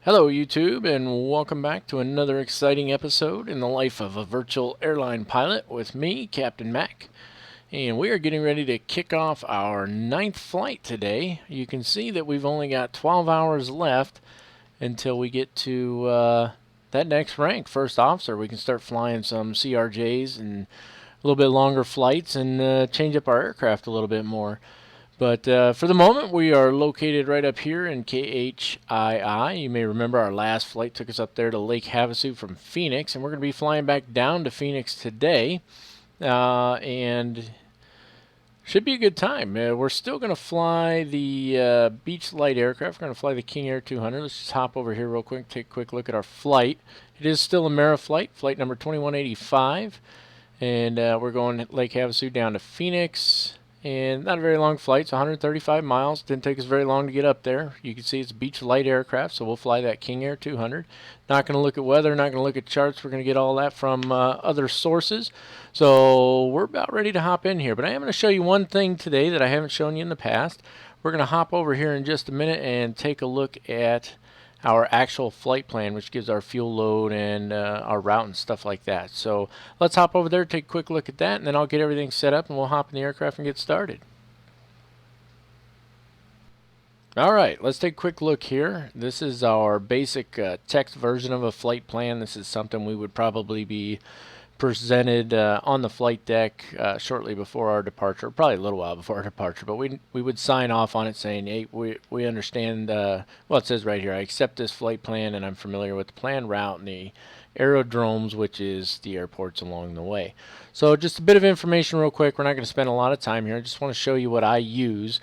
Hello YouTube, and welcome back to another exciting episode in the life of a virtual airline pilot with me, Captain Mac. And we are getting ready to kick off our 9th flight today. You can see that we've only got 12 hours left until we get to that next rank, first officer. We can start flying some CRJs and a little bit longer flights and change up our aircraft a little bit more. But for the moment, we are located right up here in KHII. You may remember our last flight took us up there to Lake Havasu from Phoenix, and we're going to be flying back down to Phoenix today. And should be a good time. We're still going to fly the Beach Light aircraft. We're going to fly the King Air 200. Let's just hop over here real quick, take a quick look at our flight. It is still a Mera flight, flight number 2185. And we're going Lake Havasu down to Phoenix. And not a very long flight. It's 135 miles. Didn't take us very long to get up there. You can see it's Beach Light aircraft, so we'll fly that King Air 200. Not going to look at weather, not going to look at charts. We're going to get all that from other sources. So we're about ready to hop in here. But I am going to show you one thing today that I haven't shown you in the past. We're going to hop over here in just a minute and take a look at our actual flight plan, which gives our fuel load and our route and stuff like that. So let's hop over there, take a quick look at that, and then I'll get everything set up and we'll hop in the aircraft and get started. Alright, let's take a quick look here. This is our basic text version of a flight plan. This is something we would probably be presented on the flight deck shortly before our departure, probably a little while before our departure, but we would sign off on it saying, hey, we understand, well, it says right here, I accept this flight plan and I'm familiar with the planned route and the aerodromes, which is the airports along the way. So just a bit of information real quick. We're not going to spend a lot of time here. I just want to show you what I use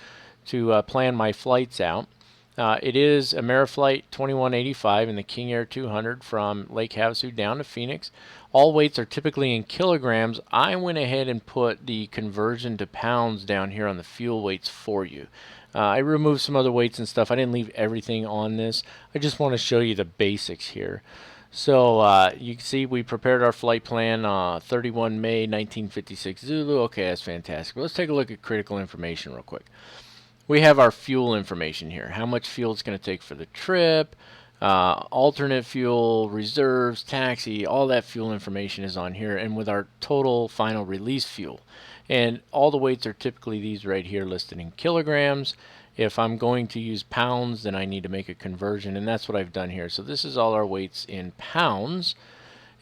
to plan my flights out. It is Ameriflight 2185 in the King Air 200 from Lake Havasu down to Phoenix. All weights are typically in kilograms. I went ahead and put the conversion to pounds down here on the fuel weights for you. I removed some other weights and stuff. I didn't leave everything on this. I just want to show you the basics here. So you can see we prepared our flight plan 31 May 1956 Zulu. Okay, that's fantastic. Let's take a look at critical information real quick. We have our fuel information here. How much fuel it's going to take for the trip, alternate fuel, reserves, taxi, all that fuel information is on here, and with our total final release fuel. And all the weights are typically these right here listed in kilograms. If I'm going to use pounds, then I need to make a conversion, and that's what I've done here. So this is all our weights in pounds.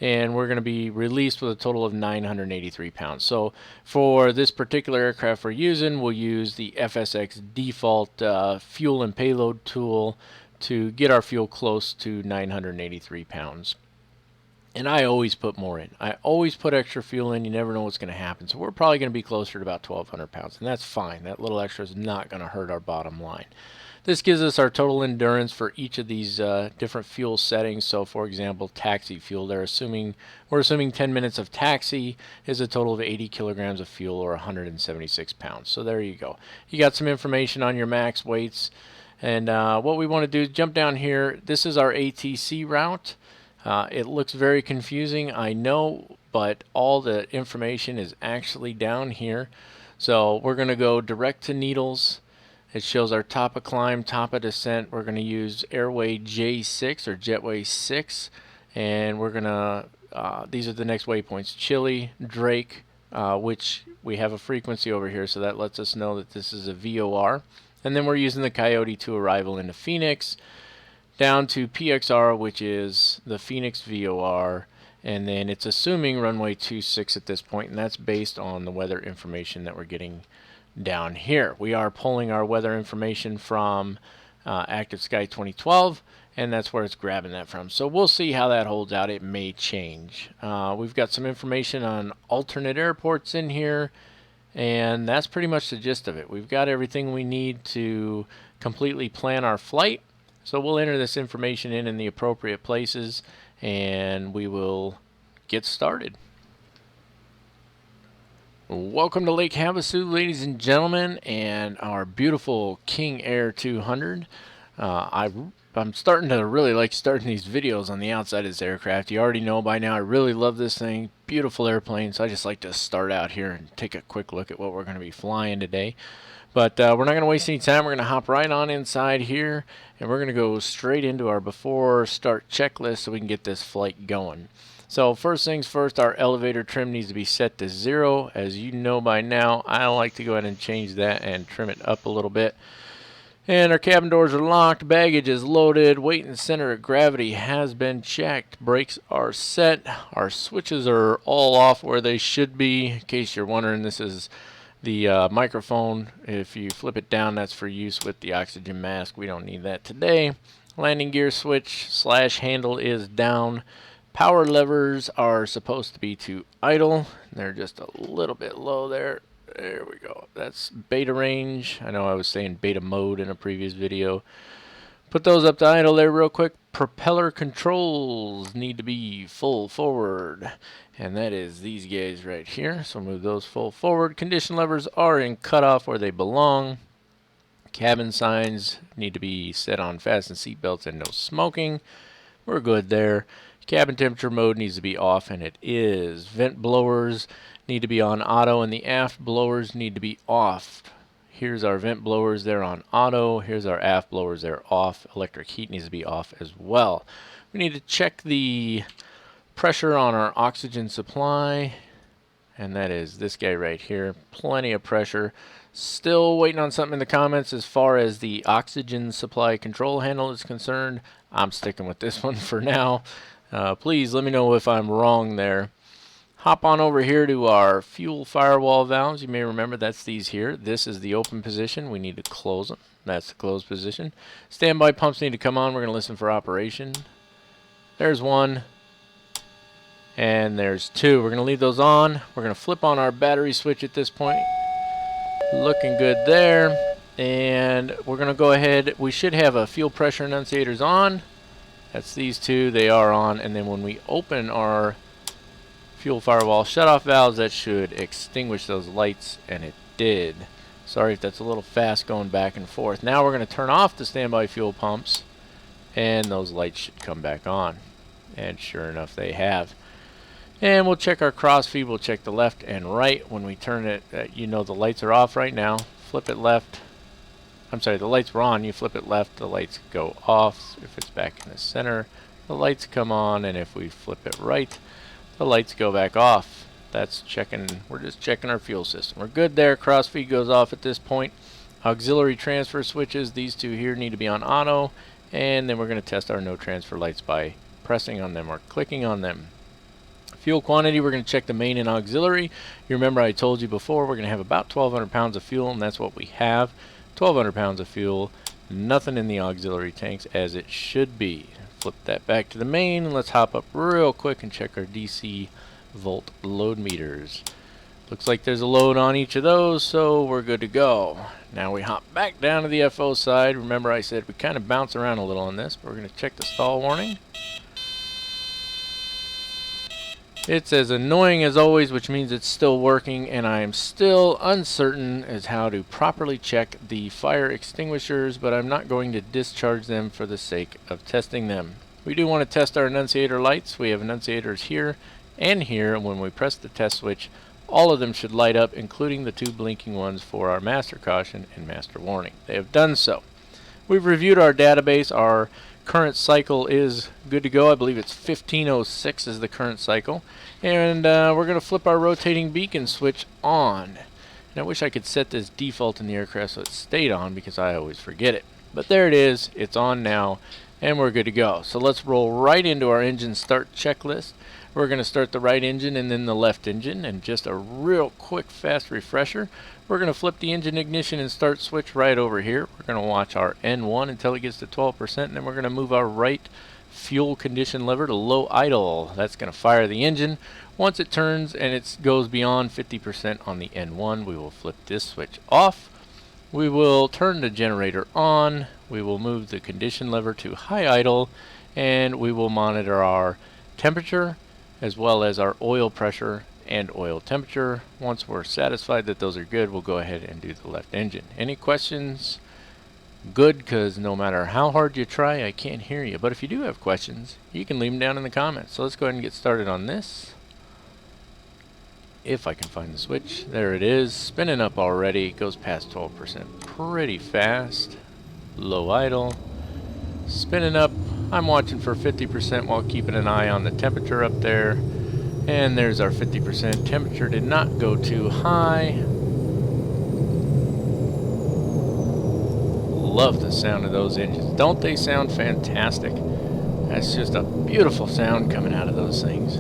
And we're going to be released with a total of 983 pounds. So for this particular aircraft we're using, we'll use the FSX default fuel and payload tool to get our fuel close to 983 pounds. And I always put more in. I always put extra fuel in. You never know what's going to happen. So we're probably going to be closer to about 1,200 pounds. And that's fine. That little extra is not going to hurt our bottom line. This gives us our total endurance for each of these different fuel settings. So, for example, taxi fuel, we're assuming 10 minutes of taxi is a total of 80 kilograms of fuel or 176 pounds. So there you go. You got some information on your max weights. And what we want to do is jump down here. This is our ATC route. It looks very confusing, I know, but all the information is actually down here. So we're going to go direct to Needles. It shows our top of climb, top of descent. We're going to use airway J6 or jetway 6. And we're going to, these are the next waypoints, Chile, Drake, which we have a frequency over here. So that lets us know that this is a VOR. And then we're using the Coyote to arrival into Phoenix, down to PXR, which is the Phoenix VOR. And then it's assuming runway 26 at this point, and that's based on the weather information that we're getting down here. We are pulling our weather information from Active Sky 2012, and that's where it's grabbing that from. So we'll see how that holds out. It may change. We've got some information on alternate airports in here, and that's pretty much the gist of it. We've got everything we need to completely plan our flight. So we'll enter this information in the appropriate places, and we will get started. Welcome to Lake Havasu, ladies and gentlemen, and our beautiful King Air 200. I I'm starting to really like starting these videos on the outside of this aircraft. You already know by now I really love this thing. Beautiful airplane, so I just like to start out here and take a quick look at what we're going to be flying today. But we're not going to waste any time. We're going to hop right on inside here, and we're going to go straight into our before start checklist so we can get this flight going. So first things first, our elevator trim needs to be set to 0. As you know by now, I like to go ahead and change that and trim it up a little bit. And our cabin doors are locked, baggage is loaded, weight and center of gravity has been checked, brakes are set, our switches are all off where they should be. In case you're wondering, this is the microphone. If you flip it down, that's for use with the oxygen mask. We don't need that today. Landing gear switch / handle is down. Power levers are supposed to be to idle. They're just a little bit low there. There we go. That's beta range. I know I was saying beta mode in a previous video. Put those up to idle there real quick. Propeller controls need to be full forward. And that is these guys right here. So move those full forward. Condition levers are in cutoff where they belong. Cabin signs need to be set on fasten seatbelts and no smoking. We're good there. Cabin temperature mode needs to be off, and it is. Vent blowers need to be on auto, and the aft blowers need to be off. Here's our vent blowers, they're on auto. Here's our aft blowers, they're off. Electric heat needs to be off as well. We need to check the pressure on our oxygen supply, and that is this guy right here. Plenty of pressure. Still waiting on something in the comments as far as the oxygen supply control handle is concerned. I'm sticking with this one for now. Please let me know if I'm wrong there. Hop on over here to our fuel firewall valves. You may remember that's these here. This is the open position. We need to close them. That's the closed position. Standby pumps need to come on. We're going to listen for operation. There's one. And there's two. We're going to leave those on. We're going to flip on our battery switch at this point. Looking good there. And we're going to go ahead. We should have a fuel pressure annunciators on. That's these two. They are on. And then when we open our fuel firewall shutoff valves, that should extinguish those lights, and it did. Sorry if that's a little fast going back and forth. Now we're going to turn off the standby fuel pumps, and those lights should come back on. And sure enough, they have. And we'll check our cross feed. We'll check the left and right. When we turn it, you know the lights are off right now. Flip it left. I'm sorry, the lights were on. You flip it left, the lights go off. If it's back in the center, the lights come on, and if we flip it right, the lights go back off. That's checking. We're just checking our fuel system. We're good there. Cross feed goes off at this point. Auxiliary transfer switches, these two here need to be on auto, and then we're going to test our no transfer lights by pressing on them or clicking on them. Fuel quantity, we're going to check the main and auxiliary. You remember I told you before we're going to have about 1,200 pounds of fuel, and that's what we have. 1,200 pounds of fuel, nothing in the auxiliary tanks as it should be. Flip that back to the main. Let's hop up real quick and check our DC volt load meters. Looks like there's a load on each of those, so we're good to go. Now we hop back down to the FO side. Remember I said we kind of bounce around a little on this, but we're going to check the stall warning. It's as annoying as always, which means it's still working, and I am still uncertain as how to properly check the fire extinguishers, but I'm not going to discharge them for the sake of testing them. We do want to test our annunciator lights. We have annunciators here and here, and when we press the test switch, all of them should light up, including the two blinking ones for our master caution and master warning. They have done so. We've reviewed our database. Our current cycle is good to go. I believe it's 1506 is the current cycle. And we're going to flip our rotating beacon switch on. And I wish I could set this default in the aircraft so it stayed on because I always forget it. But there it is. It's on now. And we're good to go. So let's roll right into our engine start checklist. We're going to start the right engine and then the left engine. And just a real quick fast refresher. We're going to flip the engine ignition and start switch right over here. We're going to watch our N1 until it gets to 12%, and then we're going to move our right fuel condition lever to low idle. That's going to fire the engine. Once it turns and it goes beyond 50% on the N1, we will flip this switch off. We will turn the generator on. We will move the condition lever to high idle, and we will monitor our temperature as well as our oil pressure and oil temperature. Once we're satisfied that those are good, we'll go ahead and do the left engine. Any questions Good, because no matter how hard you try, I can't hear you. But if you do have questions, you can leave them down in the comments. So let's go ahead and get started on this. If I can find the switch. There it is. Spinning up already. It goes past 12% pretty fast. Low idle. Spinning up. I'm watching for 50% while keeping an eye on the temperature up there. And there's our 50%. Temperature did not go too high. Love the sound of those engines. Don't they sound fantastic? That's just a beautiful sound coming out of those things.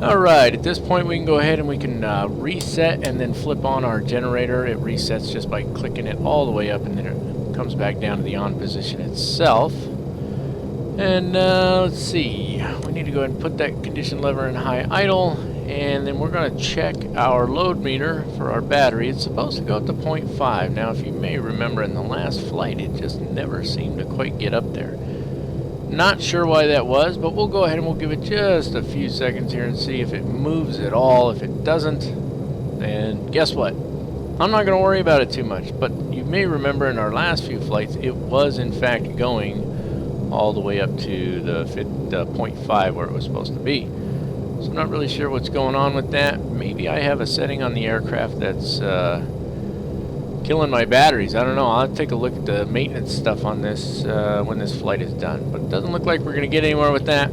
Alright, at this point we can go ahead and we can reset and then flip on our generator. It resets just by clicking it all the way up, and then it comes back down to the on position itself. And let's see, we need to go ahead and put that condition lever in high idle, and then we're going to check our load meter for our battery. It's supposed to go up to 0.5. Now, if you may remember, in the last flight it just never seemed to quite get up there. Not sure why that was, but we'll go ahead and we'll give it just a few seconds here and see if it moves at all. If it doesn't, then guess what? I'm not going to worry about it too much, but you may remember in our last few flights it was in fact going all the way up to the 0.5 where it was supposed to be. So I'm not really sure what's going on with that. Maybe I have a setting on the aircraft that's killing my batteries. I don't know. I'll take a look at the maintenance stuff on this when this flight is done. But it doesn't look like we're going to get anywhere with that.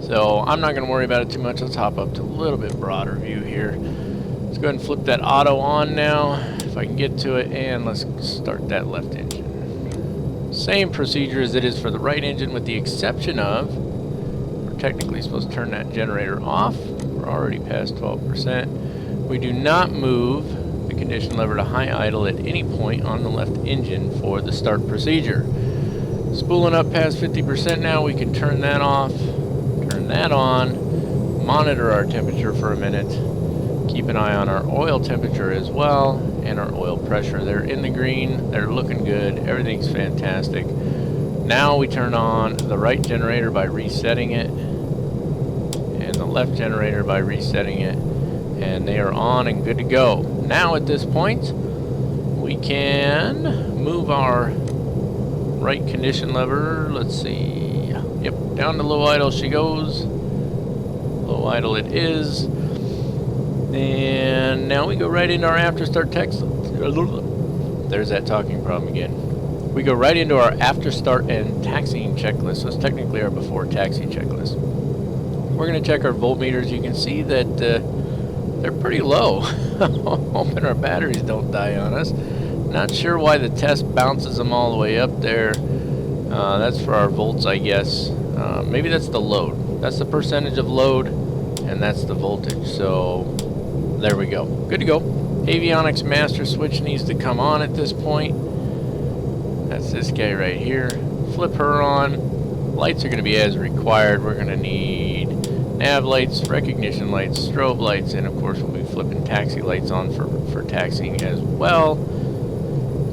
So I'm not going to worry about it too much. Let's hop up to a little bit broader view here. Let's go ahead and flip that auto on now, if I can get to it. And let's start that left engine. Same procedure as it is for the right engine, with the exception of we're technically supposed to turn that generator off. We're already past 12%. We do not move the condition lever to high idle at any point on the left engine for the start procedure. Spooling up past 50% now, we can turn that off, turn that on, monitor our temperature for a minute, keep an eye on our oil temperature as well, and our oil pressure. They're in the green, they're looking good, everything's fantastic. Now we turn on the right generator by resetting it, and the left generator by resetting it, and they are on and good to go. Now at this point, we can move our right condition lever. Let's see. Yep, down to low idle she goes. Low idle it is. And now we go right into our after start text. There's that talking problem again. We go right into our after start and taxiing checklist. So it's technically our before taxi checklist. We're going to check our voltmeters. You can see that they're pretty low. Hoping our batteries don't die on us. Not sure why the test bounces them all the way up there. That's for our volts, I guess. Maybe that's the load. That's the percentage of load, and that's the voltage. So there we go. Good to go. Avionics master switch needs to come on at this point. That's this guy right here. Flip her on. Lights are going to be as required. We're going to need nav lights, recognition lights, strobe lights, and of course we'll be flipping taxi lights on for taxiing as well.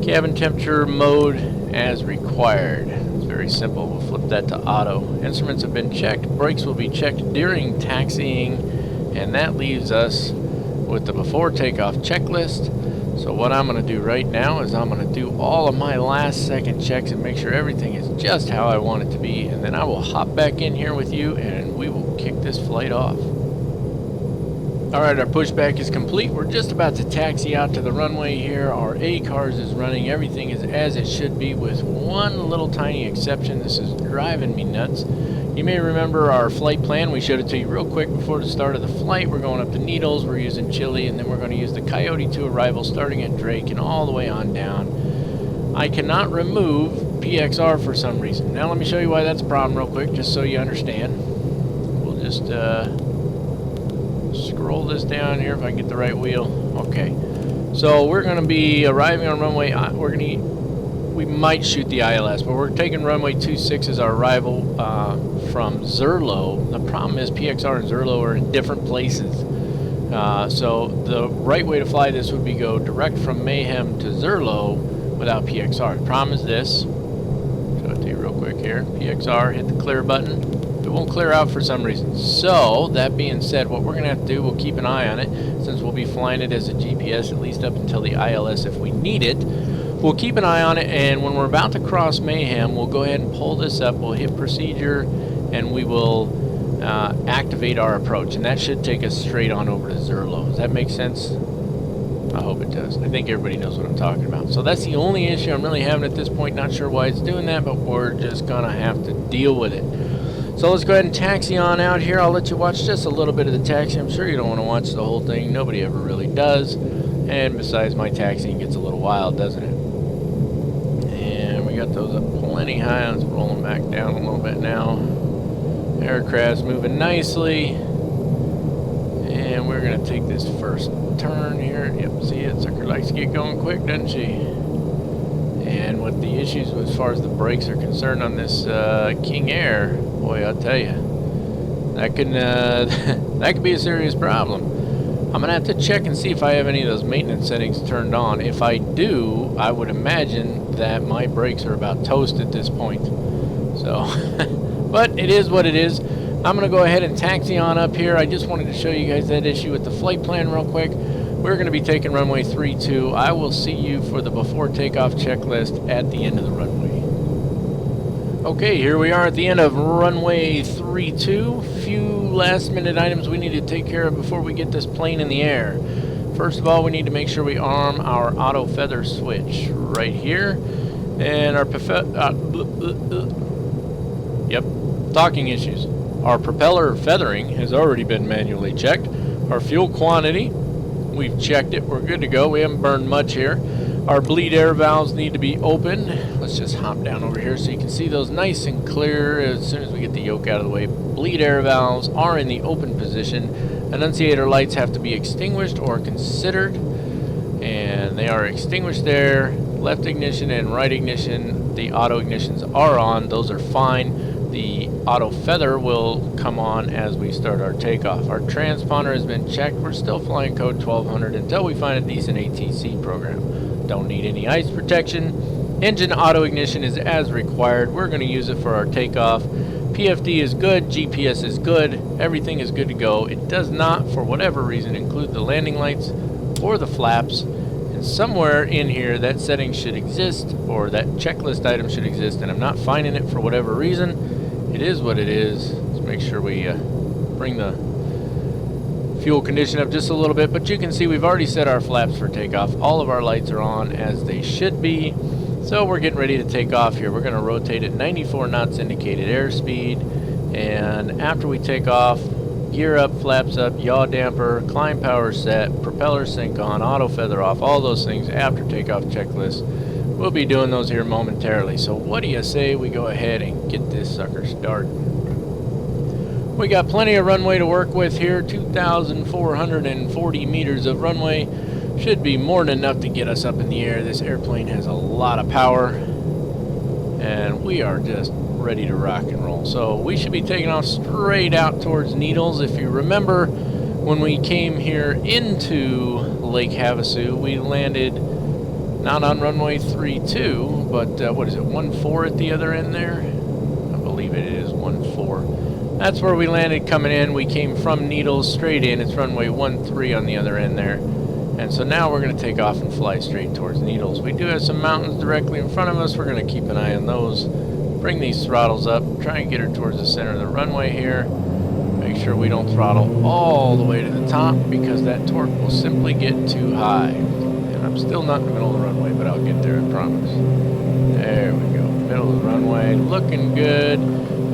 Cabin temperature mode as required. It's very simple. We'll flip that to auto. Instruments have been checked. Brakes will be checked during taxiing, and that leaves us with the before takeoff checklist. So what I'm going to do right now is I'm going to do all of my last second checks and make sure everything is just how I want it to be, and then I will hop back in here with you and we will kick this flight off. Alright, our pushback is complete. We're just about to taxi out to the runway here. Our A-cars is running. Everything is as it should be, with one little tiny exception. This is driving me nuts. You may remember our flight plan. We showed it to you real quick before the start of the flight. We're going up to Needles, we're using Chile, and then we're going to use the Coyote to arrival starting at Drake and all the way on down. I cannot remove PXR for some reason. Now let me show you why that's a problem real quick, just so you understand. We'll just scroll this down here if I can get the right wheel. Okay, so we're going to be arriving on runway. We might shoot the ILS, but we're taking runway 26 as our arrival from Zerlo. The problem is PXR and Zerlo are in different places. So the right way to fly this would be go direct from Mayhem to Zerlo without PXR. The problem is this. Show it to you real quick here. PXR, hit the clear button. It won't clear out for some reason. So, that being said, what we're going to have to do, we'll keep an eye on it, since we'll be flying it as a GPS at least up until the ILS if we need it. We'll keep an eye on it, and when we're about to cross Mayhem, we'll go ahead and pull this up, we'll hit procedure, and we will activate our approach, and that should take us straight on over to Zerlo. Does that make sense? I hope it does. I think everybody knows what I'm talking about. So that's the only issue I'm really having at this point. Not sure why it's doing that, but we're just going to have to deal with it. So let's go ahead and taxi on out here. I'll let you watch just a little bit of the taxi. I'm sure you don't want to watch the whole thing. Nobody ever really does. And besides, my taxiing gets a little wild, doesn't it? And we got those up plenty high. Let's roll them back down a little bit now. Aircraft's moving nicely. And we're going to take this first turn here. Yep, see it. Sucker likes to get going quick, doesn't she? And with the issues as far as the brakes are concerned on this King Air, boy, I'll tell you, that can that could be a serious problem. I'm going to have to check and see if I have any of those maintenance settings turned on. If I do, I would imagine that my brakes are about toast at this point. So, but it is what it is. I'm going to go ahead and taxi on up here. I just wanted to show you guys that issue with the flight plan real quick. We're going to be taking runway 32. I will see you for the before takeoff checklist at the end of the runway. Okay, here we are at the end of runway 32. Few last minute items we need to take care of before we get this plane in the air. First of all, we need to make sure we arm our auto feather switch right here. And our talking issues. Our propeller feathering has already been manually checked. Our fuel quantity, we've checked it. We're good to go. We haven't burned much here. Our bleed air valves need to be open. Let's just hop down over here so you can see those nice and clear as soon as we get the yoke out of the way. Bleed air valves are in the open position. Annunciator lights have to be extinguished or considered. And they are extinguished there. Left ignition and right ignition, the auto ignitions are on. Those are fine. The auto feather will come on as we start our takeoff. Our transponder has been checked. We're still flying code 1200 until we find a decent ATC program. Don't need any ice protection. Engine auto ignition is as required. We're going to use it for our takeoff. PFD is good. GPS is good. Everything is good to go. It does not, for whatever reason, include the landing lights or the flaps. And somewhere in here that setting should exist, or that checklist item should exist, and I'm not finding it for whatever reason. It is what it is. Let's make sure we bring the fuel condition up just a little bit, but you can see we've already set our flaps for takeoff. All of our lights are on as they should be. So we're getting ready to take off here. We're going to rotate at 94 knots indicated airspeed, and after we take off, gear up, flaps up, yaw damper, climb power set, propeller sync on, auto feather off, all those things after takeoff checklist. We'll be doing those here momentarily. So what do you say we go ahead and get this sucker started? We got plenty of runway to work with here. 2,440 meters of runway. Should be more than enough to get us up in the air. This airplane has a lot of power. And we are just ready to rock and roll. So we should be taking off straight out towards Needles. If you remember, when we came here into Lake Havasu, we landed not on runway 32, but what is it, 14 at the other end there? I believe it is 14. That's where we landed coming in. We came from Needles straight in. It's runway 13 on the other end there. And so now we're going to take off and fly straight towards Needles. We do have some mountains directly in front of us. We're going to keep an eye on those. Bring these throttles up. Try and get her towards the center of the runway here. Make sure we don't throttle all the way to the top, because that torque will simply get too high. I'm still not in the middle of the runway, but I'll get there, I promise. There we go. Middle of the runway. Looking good.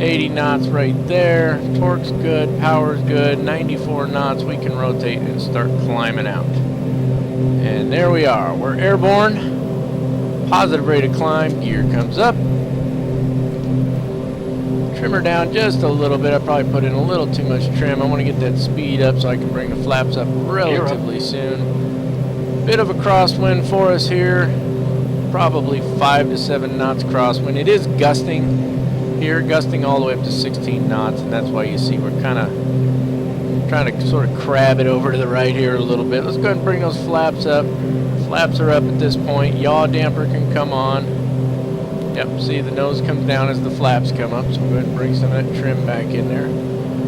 80 knots right there. Torque's good. Power's good. 94 knots. We can rotate and start climbing out. And there we are. We're airborne. Positive rate of climb. Gear comes up. Trim her down just a little bit. I probably put in a little too much trim. I want to get that speed up so I can bring the flaps up relatively soon. Bit of a crosswind for us here, probably 5 to 7 knots crosswind. It is gusting here, gusting all the way up to 16 knots, and that's why you see we're kind of trying to sort of crab it over to the right here a little bit. Let's go ahead and bring those flaps up. Flaps are up at this point. Yaw damper can come on. Yep, see the nose comes down as the flaps come up, so we'll go ahead and bring some of that trim back in there.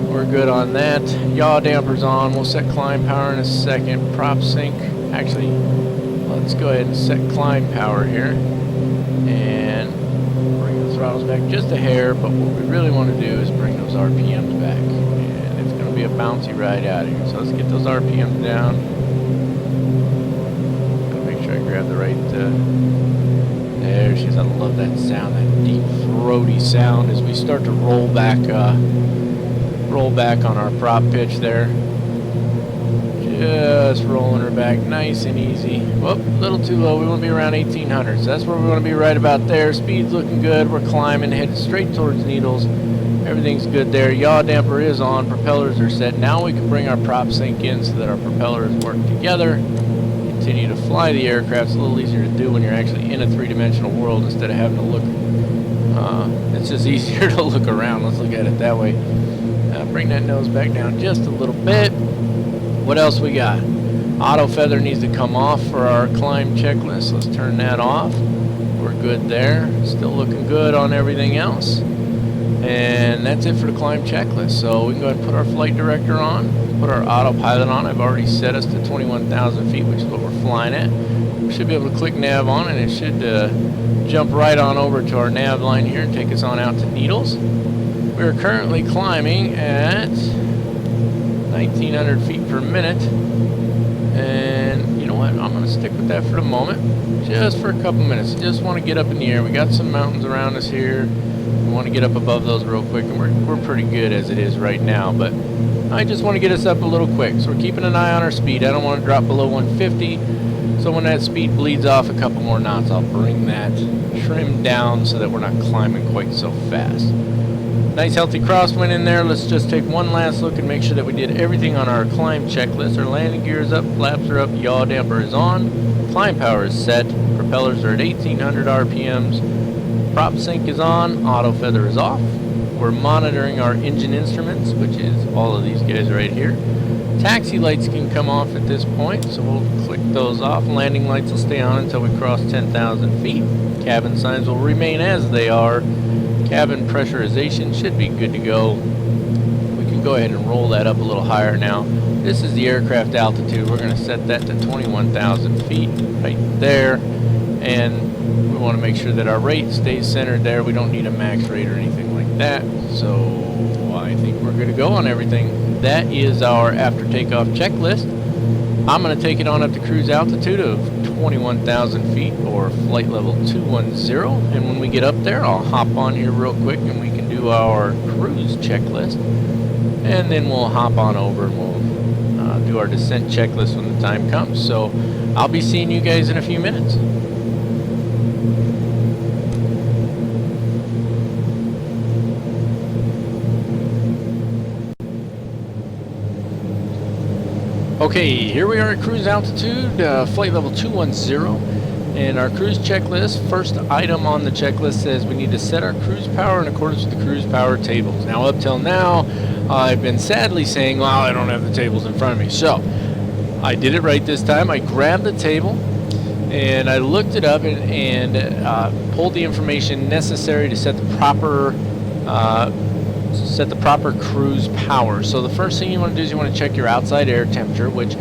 We're good on that. Yaw damper's on. We'll set climb power in a second. Prop sync. Actually, let's go ahead and set climb power here. And bring the throttles back just a hair, but what we really want to do is bring those RPMs back. And it's going to be a bouncy ride out here. So let's get those RPMs down. Make sure I grab the right... there she is. I love that sound, that deep, throaty sound as we start to roll back on our prop pitch there. Just rolling her back nice and easy. Whoop, a little too low. We want to be around 1800. So that's where we want to be, right about there. Speed's looking good. We're climbing, headed straight towards needles. Everything's good there. Yaw damper is on. Propellers are set. Now we can bring our prop sync in so that our propellers work together. Continue to fly the aircraft. It's a little easier to do when you're actually in a three-dimensional world instead of having to look. It's just easier to look around. Let's look at it that way. Bring that nose back down just a little bit. What else we got? Auto feather needs to come off for our climb checklist. Let's turn that off. We're good there. Still looking good on everything else. And that's it for the climb checklist. So we can go ahead and put our flight director on, put our autopilot on. I've already set us to 21,000 feet, which is what we're flying at. We should be able to click nav on, and it should jump right on over to our nav line here and take us on out to Needles. We're currently climbing at 1,900 feet per minute. And you know what? I'm going to stick with that for the moment, just for a couple minutes. Just want to get up in the air. We got some mountains around us here. We want to get up above those real quick, and we're pretty good as it is right now, but I just want to get us up a little quick. So we're keeping an eye on our speed. I don't want to drop below 150, so when that speed bleeds off a couple more knots, I'll bring that trim down so that we're not climbing quite so fast. Nice healthy crosswind in there. Let's just take one last look and make sure that we did everything on our climb checklist. Our landing gear is up, flaps are up, yaw damper is on, climb power is set, propellers are at 1800 RPMs, prop sync is on, auto feather is off. We're monitoring our engine instruments, which is all of these guys right here. Taxi lights can come off at this point, so we'll click those off. Landing lights will stay on until we cross 10,000 feet. Cabin signs will remain as they are. Cabin pressurization should be good to go. We can go ahead and roll that up a little higher now. This is the aircraft altitude. We're going to set that to 21,000 feet right there. And we want to make sure that our rate stays centered there. We don't need a max rate or anything like that. So I think we're good to go on everything. That is our after takeoff checklist. I'm going to take it on up to cruise altitude of 21,000 feet or flight level 210. And when we get up there, I'll hop on here real quick and we can do our cruise checklist. And then we'll hop on over and we'll do our descent checklist when the time comes. So I'll be seeing you guys in a few minutes. Okay, here we are at cruise altitude, flight level 210, and our cruise checklist, first item on the checklist says we need to set our cruise power in accordance with the cruise power tables. Now, up till now, I've been sadly saying, well, I don't have the tables in front of me. So, I did it right this time. I grabbed the table, and I looked it up and pulled the information necessary to set the proper cruise power. So the first thing you want to do is you want to check your outside air temperature, which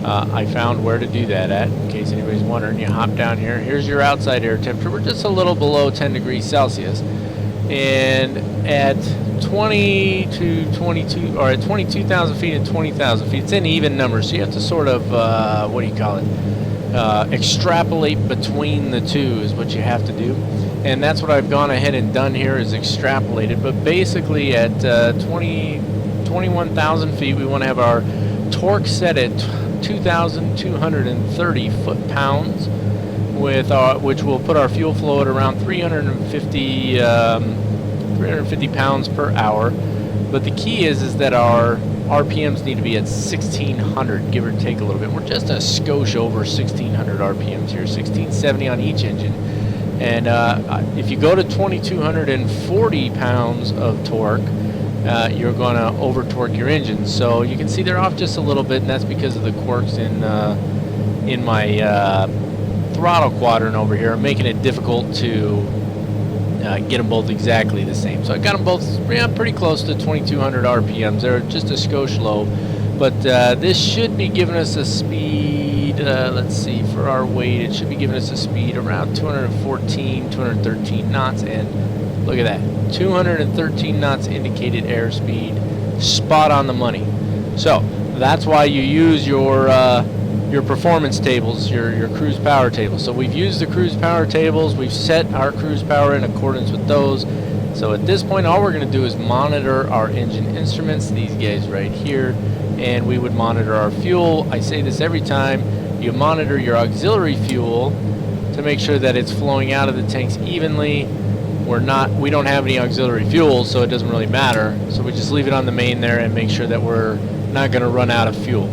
I found where to do that at, in case anybody's wondering. You hop down here. Here's your outside air temperature. We're just a little below 10 degrees Celsius. And at 20 to 22, or at 22,000 feet and 20,000 feet, it's an even number. So you have to sort of, extrapolate between the two is what you have to do. And that's what I've gone ahead and done here, is extrapolated. But basically at 21,000 feet, we want to have our torque set at 2,230 foot-pounds, which will put our fuel flow at around 350 pounds per hour. But the key is that our RPMs need to be at 1,600, give or take a little bit. We're just a skosh over 1,600 RPMs here, 1,670 on each engine. And if you go to 2,240 pounds of torque, you're going to over-torque your engine. So you can see they're off just a little bit, and that's because of the quirks in my throttle quadrant over here, making it difficult to get them both exactly the same. So I got them both pretty close to 2200 RPMs. They're just a skosh low, but this should be giving us a speed, let's see, for our weight, it should be giving us a speed around 214, 213 knots, and look at that, 213 knots indicated airspeed, spot on the money. So that's why you use your performance tables, your cruise power tables. So we've used the cruise power tables, we've set our cruise power in accordance with those. So at this point, all we're going to do is monitor our engine instruments, these guys right here, and we would monitor our fuel. I say this every time, you monitor your auxiliary fuel to make sure that it's flowing out of the tanks evenly. We don't have any auxiliary fuel, so it doesn't really matter. So we just leave it on the main there and make sure that we're not going to run out of fuel.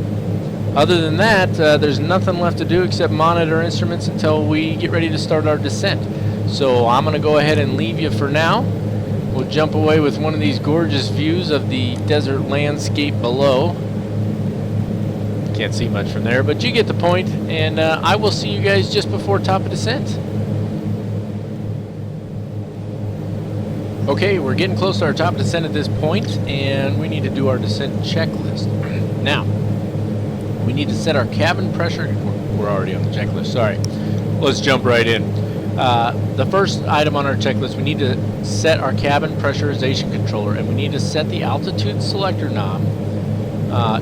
Other than that, there's nothing left to do except monitor instruments until we get ready to start our descent. So I'm going to go ahead and leave you for now. We'll jump away with one of these gorgeous views of the desert landscape below. Can't see much from there, but you get the point, and I will see you guys just before top of descent. Okay, we're getting close to our top of descent at this point, and we need to do our descent checklist. Now, we need to set our cabin pressure. We're already on the checklist, sorry. Let's jump right in. The first item on our checklist, we need to set our cabin pressurization controller, and we need to set the altitude selector knob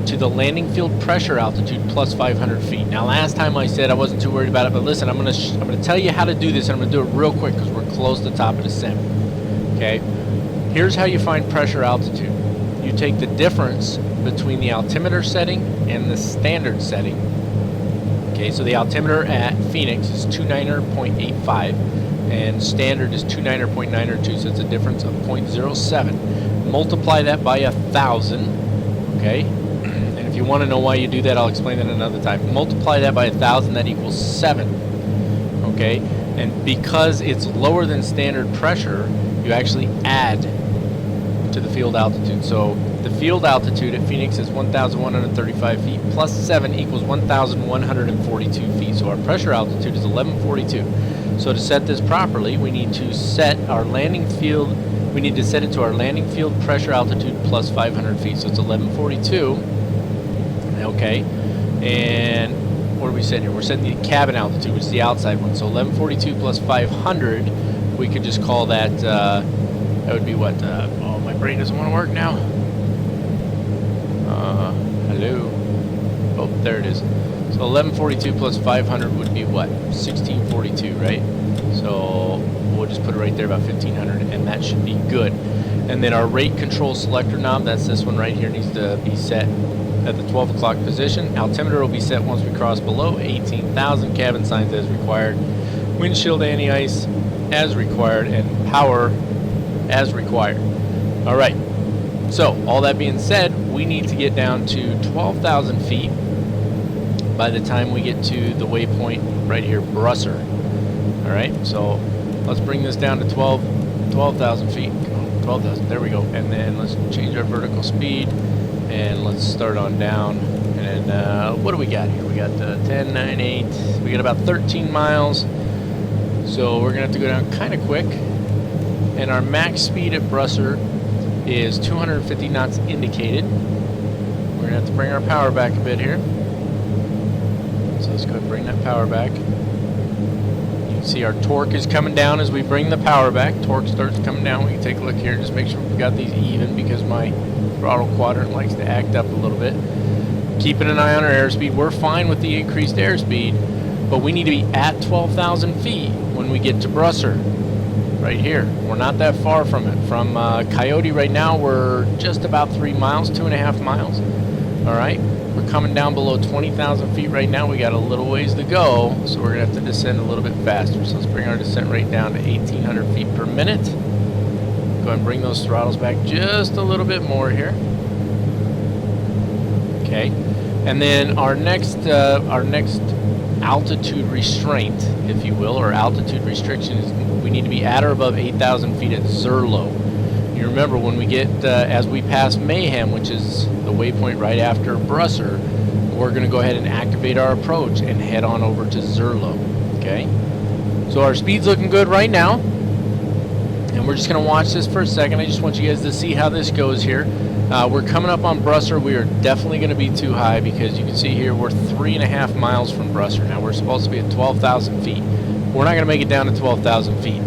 to the landing field pressure altitude plus 500 feet. Now, last time I said I wasn't too worried about it, but listen, I'm gonna tell you how to do this, and I'm gonna do it real quick because we're close to the top of descent. Okay, here's how you find pressure altitude. You take the difference between the altimeter setting and the standard setting. Okay, so the altimeter at Phoenix is 29.85 and standard is 29.902, so it's a difference of 0.07. Multiply that by 1,000, okay? And if you want to know why you do that, I'll explain that another time. Multiply that by 1,000, that equals 7, okay? And because it's lower than standard pressure, you actually add to the field altitude. So the field altitude at Phoenix is 1,135 feet plus 7 equals 1,142 feet. So our pressure altitude is 1142. So to set this properly, we need to set our landing field, we need to set it to our landing field pressure altitude plus 500 feet. So it's 1142. Okay. And what are we setting here? We're setting the cabin altitude, which is the outside one. So 1142 plus 500, we could just call that, that would be what? Oh, my brain doesn't want to work now. Hello. Oh, there it is. So 1142 plus 500 would be what? 1642, right? So we'll just put it right there, about 1500, and that should be good. And then our rate control selector knob, that's this one right here, needs to be set at the 12 o'clock position. Altimeter will be set once we cross below 18,000. Cabin signs as required. Windshield anti-ice as required, and power as required. All right. So all that being said, we need to get down to 12,000 feet by the time we get to the waypoint right here, Brusser. All right. So let's bring this down to 12,000 feet. 12,000. There we go. And then let's change our vertical speed. And let's start on down. And what do we got here? We got 10, 9, 8. We got about 13 miles. So we're going to have to go down kind of quick. And our max speed at Brusser is 250 knots indicated. We're going to have to bring our power back a bit here. So let's go ahead and bring that power back. You can see our torque is coming down as we bring the power back. Torque starts coming down. We can take a look here and just make sure we've got these even because my throttle quadrant likes to act up a little bit. Keeping an eye on our airspeed. We're fine with the increased airspeed, but we need to be at 12,000 feet when we get to Brusser. Right here. We're not that far from it. From Coyote right now, we're just about 3 miles, 2.5 miles. All right. We're coming down below 20,000 feet right now. We got a little ways to go, so we're going to have to descend a little bit faster. So let's bring our descent rate down to 1,800 feet per minute. Go ahead and bring those throttles back just a little bit more here. Okay. And then our next altitude restraint, if you will, or altitude restriction is we need to be at or above 8,000 feet at Zerlo. You remember when we get, as we pass Mayhem, which is the waypoint right after Brusser, we're going to go ahead and activate our approach and head on over to Zerlo. Okay? So our speed's looking good right now. And we're just going to watch this for a second. I just want you guys to see how this goes here. We're coming up on Brusser. We are definitely going to be too high because you can see here we're 3.5 miles from Brusser. Now we're supposed to be at 12,000 feet. We're not going to make it down to 12,000 feet.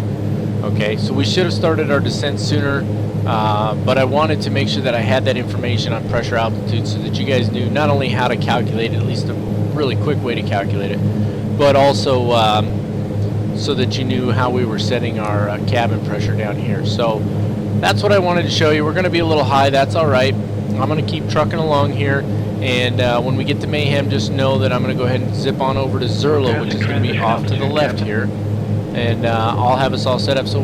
Okay, so we should have started our descent sooner, but I wanted to make sure that I had that information on pressure altitude so that you guys knew not only how to calculate it, at least a really quick way to calculate it, but also so that you knew how we were setting our cabin pressure down here. So that's what I wanted to show you. We're going to be a little high. That's all right. I'm going to keep trucking along here, and when we get to Mayhem, just know that I'm going to go ahead and zip on over to Zerlo, which is going to be off to the left here. And I'll have us all set up. So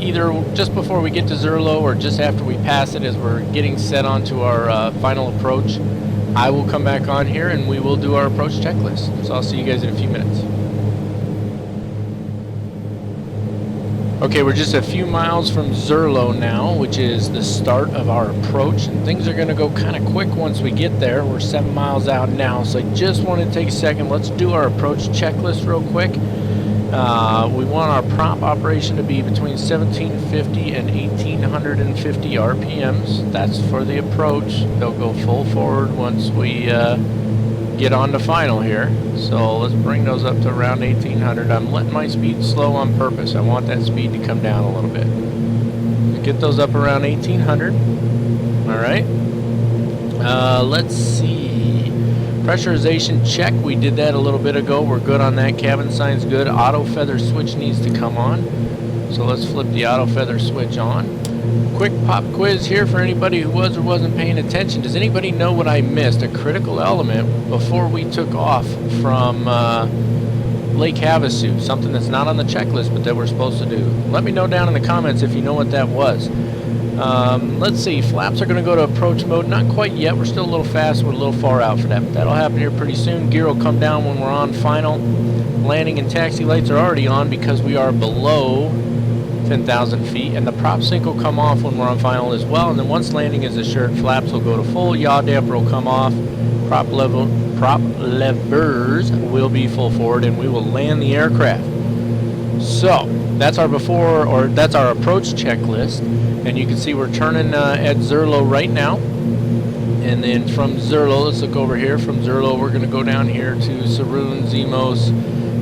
either just before we get to Zerlo or just after we pass it as we're getting set onto our final approach, I will come back on here and we will do our approach checklist. So I'll see you guys in a few minutes. Okay, we're just a few miles from Zerlo now, which is the start of our approach, and things are going to go kind of quick once we get there. We're 7 miles out now, so I just wanted to take a second. Let's do our approach checklist real quick. We want our prop operation to be between 1750 and 1850 RPMs. That's for the approach. They'll go full forward once we get on to final here. So let's bring those up to around 1800. I'm letting my speed slow on purpose. I want that speed to come down a little bit. Get those up around 1800. All right. Let's see. Pressurization check, we did that a little bit ago. We're good on that. Cabin sign's good. Auto feather switch needs to come on. So let's flip the auto feather switch on. Quick pop quiz here for anybody who was or wasn't paying attention. Does anybody know what I missed? A critical element before we took off from Lake Havasu. Something that's not on the checklist but that we're supposed to do. Let me know down in the comments if you know what that was. Let's see, flaps are going to go to approach mode. Not quite yet. We're still a little fast. We're a little far out for that. But that'll happen here pretty soon. Gear will come down when we're on final. Landing and taxi lights are already on because we are below 10,000 feet. And the prop sync will come off when we're on final as well. And then once landing is assured, flaps will go to full. Yaw damper will come off. Prop levers will be full forward, and we will land the aircraft. So that's our that's our approach checklist. And you can see we're turning at Zerlo right now. And then from Zerlo, let's look over here. From Zerlo, we're going to go down here to Saroon, Zemos,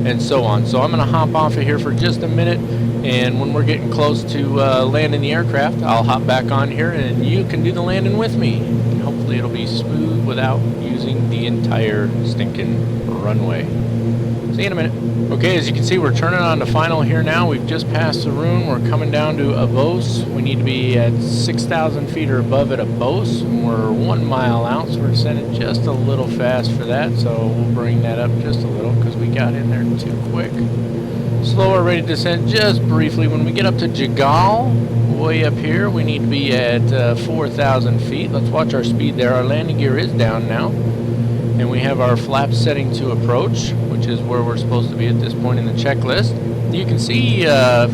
and so on. So I'm going to hop off of here for just a minute. And when we're getting close to landing the aircraft, I'll hop back on here and you can do the landing with me. And hopefully it'll be smooth without using the entire stinking runway. See you in a minute. Okay, as you can see, we're turning on to final here now. We've just passed Saroon. We're coming down to Abos. We need to be at 6,000 feet or above at Abos. We're 1 mile out, so we're descending just a little fast for that. So we'll bring that up just a little because we got in there too quick. Slower rate of descent just briefly. When we get up to Jagal, way up here, we need to be at 4,000 feet. Let's watch our speed there. Our landing gear is down now. And we have our flaps setting to approach, which is where we're supposed to be at this point in the checklist. You can see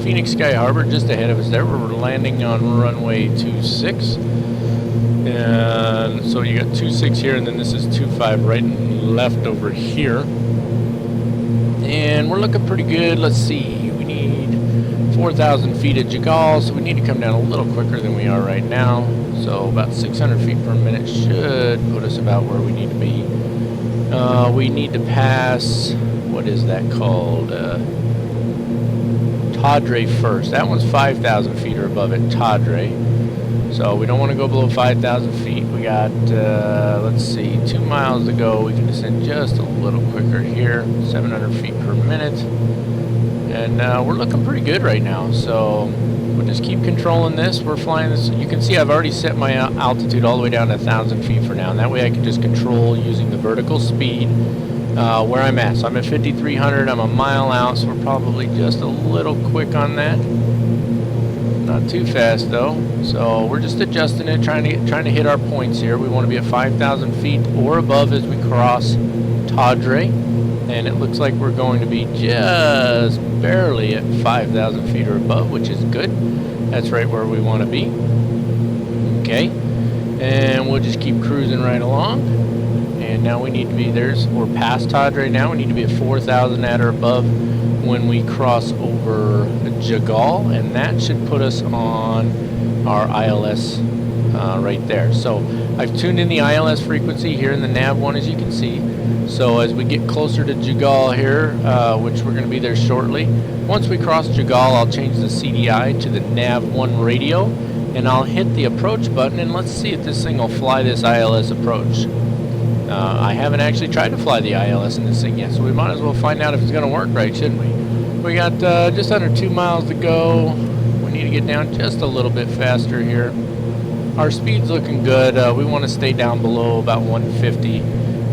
Phoenix Sky Harbor just ahead of us there. We're landing on runway 26. And so you got 26 here, and then this is 25 right and left over here. And we're looking pretty good. Let's see. We need 4,000 feet at Jagal, so we need to come down a little quicker than we are right now. So about 600 feet per minute should put us about where we need to be. We need to pass, what is that called? Tadre first. That one's 5,000 feet or above at Tadre. So we don't want to go below 5,000 feet. We got, let's see, 2 miles to go. We can descend just a little quicker here, 700 feet per minute. And we're looking pretty good right now. So we'll just keep controlling this. We're flying this. You can see I've already set my altitude all the way down to 1,000 feet for now. And that way I can just control using the vertical speed where I'm at. So I'm at 5,300. I'm a mile out, so we're probably just a little quick on that. Not too fast though. So we're just adjusting it, trying to hit our points here. We want to be at 5,000 feet or above as we cross Tadre. And it looks like we're going to be just barely at 5,000 feet or above, which is good. That's right where we want to be. Okay. And we'll just keep cruising right along. And now we need to be, we're past Tadre now. We need to be at 4,000 at or above when we cross over Jagal, and that should put us on our ILS right there. So I've tuned in the ILS frequency here in the nav one, as you can see. So as we get closer to Jagal here, which we're going to be there shortly, once we cross Jagal, I'll change the CDI to the nav 1 radio, and I'll hit the approach button, and let's see if this thing will fly this ILS approach. I haven't actually tried to fly the ILS in this thing yet, so we might as well find out if it's going to work right, shouldn't we? We got just under 2 miles to go. We need to get down just a little bit faster here. Our speed's looking good. We want to stay down below about 150.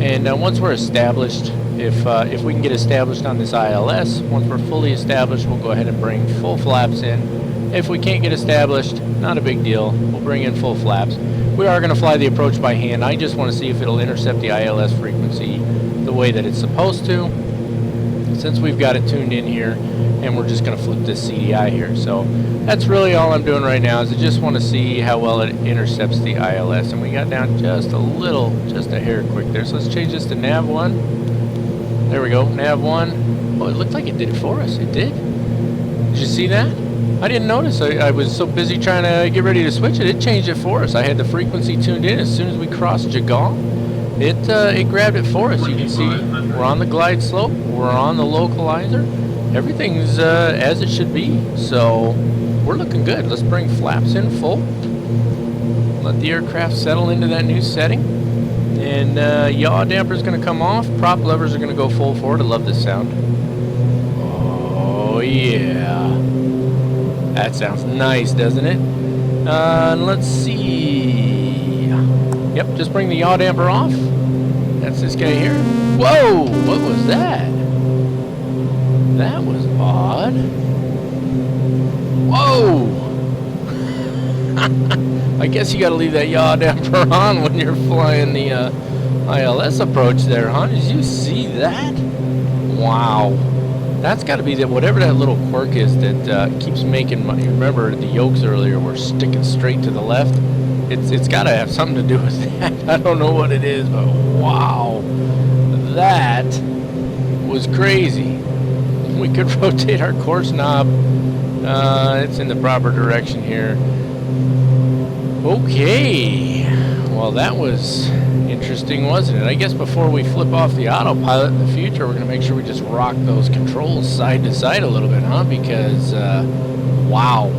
And once we're established, if we can get established on this ILS, once we're fully established, we'll go ahead and bring full flaps in. If we can't get established, not a big deal. We'll bring in full flaps. We are going to fly the approach by hand. I just want to see if it'll intercept the ILS frequency the way that it's supposed to, since we've got it tuned in here, and we're just going to flip this CDI here. So that's really all I'm doing right now, is I just want to see how well it intercepts the ILS. And we got down just a little, just a hair quick there. So let's change this to nav 1. There we go, nav 1. Oh, it looked like it did it for us. It did. Did you see that? I didn't notice. I was so busy trying to get ready to switch it. It changed it for us. I had the frequency tuned in. As soon as we crossed Jagal, it grabbed it for us. You can see we're on the glide slope. We're on the localizer. Everything's as it should be. So we're looking good. Let's bring flaps in full. Let the aircraft settle into that new setting. And yaw damper is going to come off. Prop levers are going to go full forward. I love this sound. Oh yeah. That sounds nice, doesn't it? Let's see. Yep, just bring the yaw damper off. That's this guy here. Whoa! What was that? That was odd. Whoa! I guess you gotta leave that yaw damper on when you're flying the ILS approach there, huh? Did you see that? Wow. That's got to be that whatever that little quirk is that keeps making my, remember the yokes earlier were sticking straight to the left. It's got to have something to do with that. I don't know what it is, but wow, that was crazy. We could rotate our course knob. It's in the proper direction here. Okay, well that was interesting, wasn't it? I guess before we flip off the autopilot in the future, we're going to make sure we just rock those controls side to side a little bit, huh? Because, wow.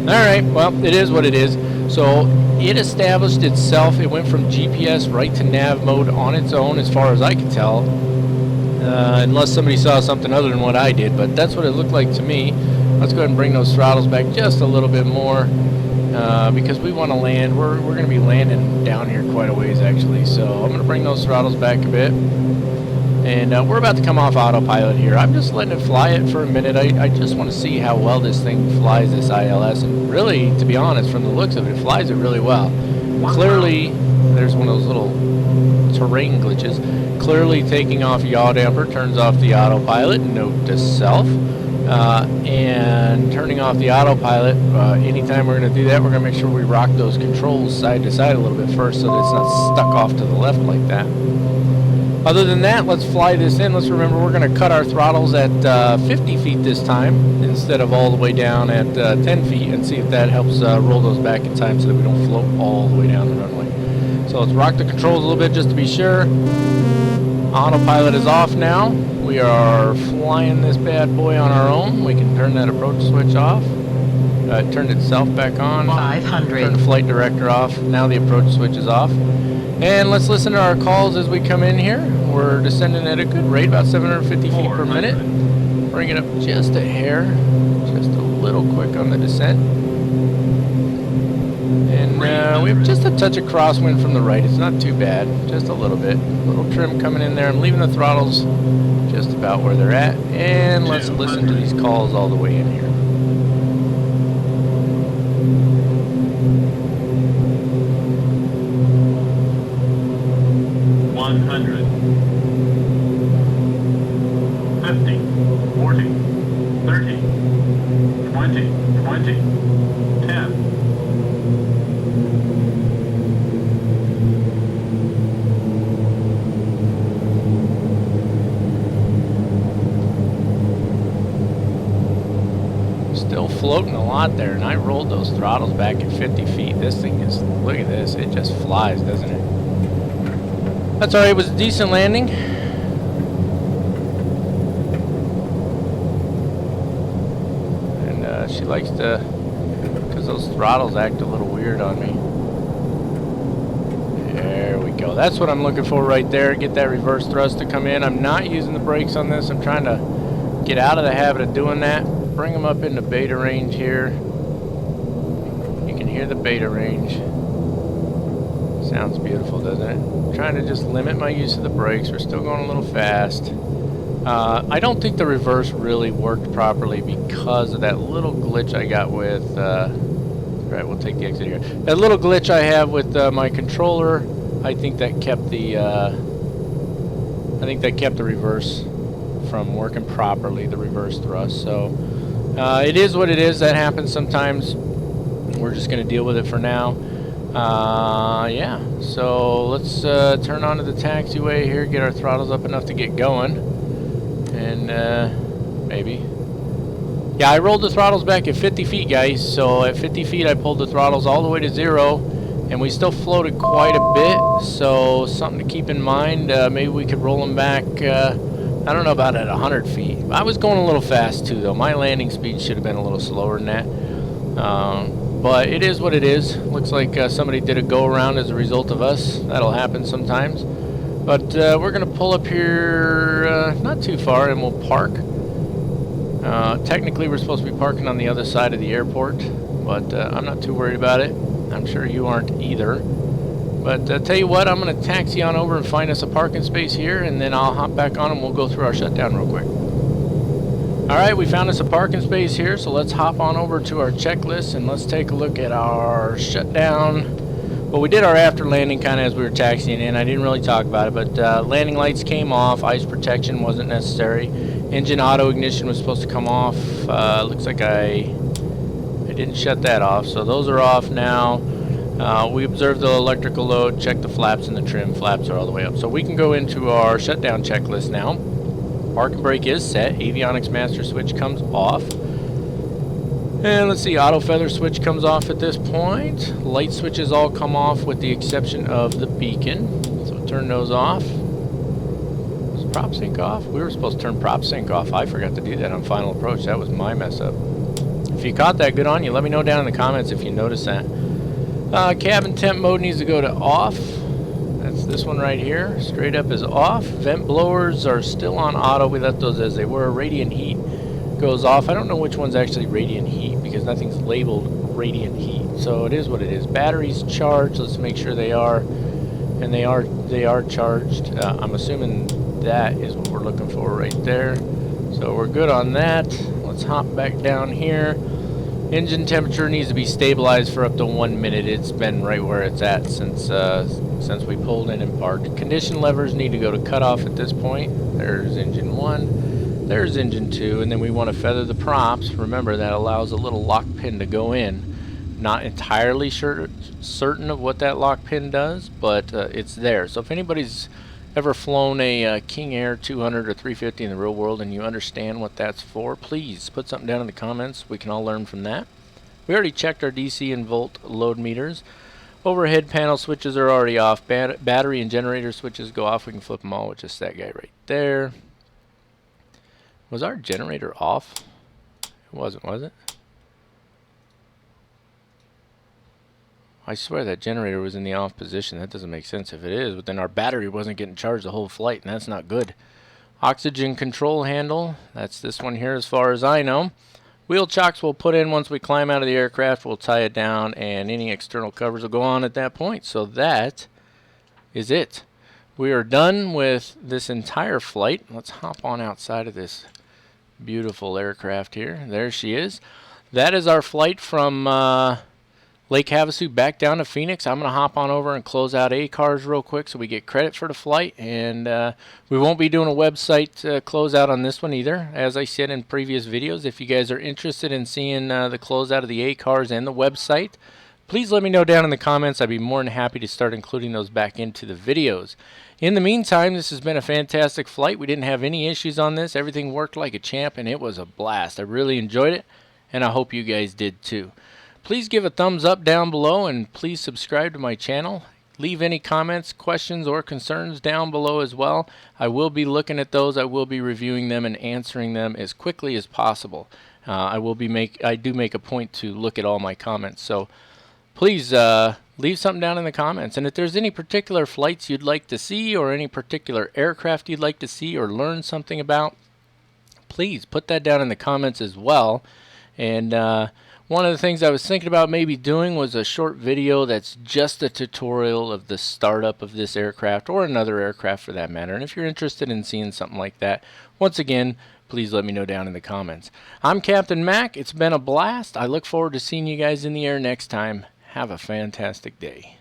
Alright, well, it is what it is. So, it established itself. It went from GPS right to nav mode on its own, as far as I can tell. Unless somebody saw something other than what I did, but that's what it looked like to me. Let's go ahead and bring those throttles back just a little bit more. Because we want to land. We're going to be landing down here quite a ways, actually. So I'm going to bring those throttles back a bit. And we're about to come off autopilot here. I'm just letting it fly it for a minute. I just want to see how well this thing flies this ILS. And really, to be honest, from the looks of it, it flies it really well. Clearly, there's one of those little terrain glitches. Clearly, taking off yaw damper turns off the autopilot. Note to self. And turning off the autopilot, anytime we're going to do that, we're going to make sure we rock those controls side to side a little bit first so that it's not stuck off to the left like that. Other than that, let's fly this in. Let's remember we're going to cut our throttles at 50 feet this time instead of all the way down at 10 feet, and see if that helps roll those back in time so that we don't float all the way down the runway. So let's rock the controls a little bit just to be sure. Autopilot is off now. We are flying this bad boy on our own. We can turn that approach switch off. It turned itself back on. 500. Turn the flight director off. Now the approach switch is off. And let's listen to our calls as we come in here. We're descending at a good rate, about 750 feet per minute. Bring it up just a hair, just a little quick on the descent. And we have just a touch of crosswind from the right. It's not too bad, just a little bit. A little trim coming in there. I'm leaving the throttles just about where they're at. And let's listen to these calls all the way in here. floating a lot there, and I rolled those throttles back at 50 feet. This thing is, look at this, it just flies, doesn't it? That's alright, it was a decent landing. And she likes to, because those throttles act a little weird on me. There we go. That's what I'm looking for right there. Get that reverse thrust to come in. I'm not using the brakes on this. I'm trying to get out of the habit of doing that. Bring them up into beta range here. You can hear the beta range. Sounds beautiful, doesn't it? I'm trying to just limit my use of the brakes. We're still going a little fast. I don't think the reverse really worked properly because of that little glitch I got with... Alright, we'll take the exit here. That little glitch I have with my controller, I think that kept the reverse from working properly, the reverse thrust. So it is what it is. That happens sometimes. We're just going to deal with it for now. Yeah, so let's turn onto the taxiway here, get our throttles up enough to get going, and maybe. Yeah, I rolled the throttles back at 50 feet, guys. So at 50 feet, I pulled the throttles all the way to 0, and we still floated quite a bit. So something to keep in mind. Maybe we could roll them back. I don't know about at 100 feet. I was going a little fast too, though. My landing speed should have been a little slower than that. But it is what it is. Looks like somebody did a go around as a result of us. That'll happen sometimes. But we're gonna pull up here, not too far, and we'll park. Technically we're supposed to be parking on the other side of the airport, but I'm not too worried about it. I'm sure you aren't either. But tell you what, I'm going to taxi on over and find us a parking space here, and then I'll hop back on and we'll go through our shutdown real quick. Alright, we found us a parking space here, so let's hop on over to our checklist and let's take a look at our shutdown. Well, we did our after landing kind of as we were taxiing in. I didn't really talk about it, but landing lights came off, ice protection wasn't necessary. Engine auto ignition was supposed to come off. Looks like I didn't shut that off, so those are off now. We observed the electrical load, checked the flaps and the trim. Flaps are all the way up. So we can go into our shutdown checklist now. Park and brake is set. Avionics master switch comes off. And let's see, auto feather switch comes off at this point. Light switches all come off with the exception of the beacon. So turn those off. Was prop sync off? We were supposed to turn prop sync off. I forgot to do that on final approach. That was my mess up. If you caught that, good on you. Let me know down in the comments if you noticed that. Cabin temp mode needs to go to off. That's this one right here. Straight up is off. Vent blowers are still on auto. We left those as they were. Radiant heat goes off. I don't know which one's actually radiant heat because nothing's labeled radiant heat. So it is what it is. Batteries charged. Let's make sure they are. And they are charged. I'm assuming that is what we're looking for right there. So we're good on that. Let's hop back down here. Engine temperature needs to be stabilized for up to 1 minute. It's been right where it's at since we pulled in and parked. Condition levers need to go to cutoff at this point. There's engine 1, there's engine 2, and then we want to feather the props. Remember, that allows a little lock pin to go in. Not entirely certain of what that lock pin does, but it's there. So if anybody's ever flown a King Air 200 or 350 in the real world and you understand what that's for, please put something down in the comments. We can all learn from that. We already checked our DC and volt load meters. Overhead panel switches are already off. Battery and generator switches go off. We can flip them all with just that guy right there. Was our generator off? It wasn't, was it? I swear that generator was in the off position. That doesn't make sense if it is, but then our battery wasn't getting charged the whole flight, and that's not good. Oxygen control handle, that's this one here as far as I know. Wheel chocks we'll put in once we climb out of the aircraft. We'll tie it down, and any external covers will go on at that point. So that is it. We are done with this entire flight. Let's hop on outside of this beautiful aircraft here. There she is. That is our flight from Lake Havasu back down to Phoenix. I'm going to hop on over and close out ACARS real quick so we get credit for the flight. And we won't be doing a website closeout on this one either. As I said in previous videos, if you guys are interested in seeing the closeout of the ACARS and the website, please let me know down in the comments. I'd be more than happy to start including those back into the videos. In the meantime, this has been a fantastic flight. We didn't have any issues on this. Everything worked like a champ, and it was a blast. I really enjoyed it. and I hope you guys did too. Please give a thumbs up down below, and please subscribe to my channel. Leave any comments, questions, or concerns down below as well. I will be looking at those. I will be reviewing them and answering them as quickly as possible. I do make a point to look at all my comments. So please leave something down in the comments. And if there's any particular flights you'd like to see, or any particular aircraft you'd like to see or learn something about, please put that down in the comments as well. And one of the things I was thinking about maybe doing was a short video that's just a tutorial of the startup of this aircraft, or another aircraft for that matter. And if you're interested in seeing something like that, once again, please let me know down in the comments. I'm Captain Mac. It's been a blast. I look forward to seeing you guys in the air next time. Have a fantastic day.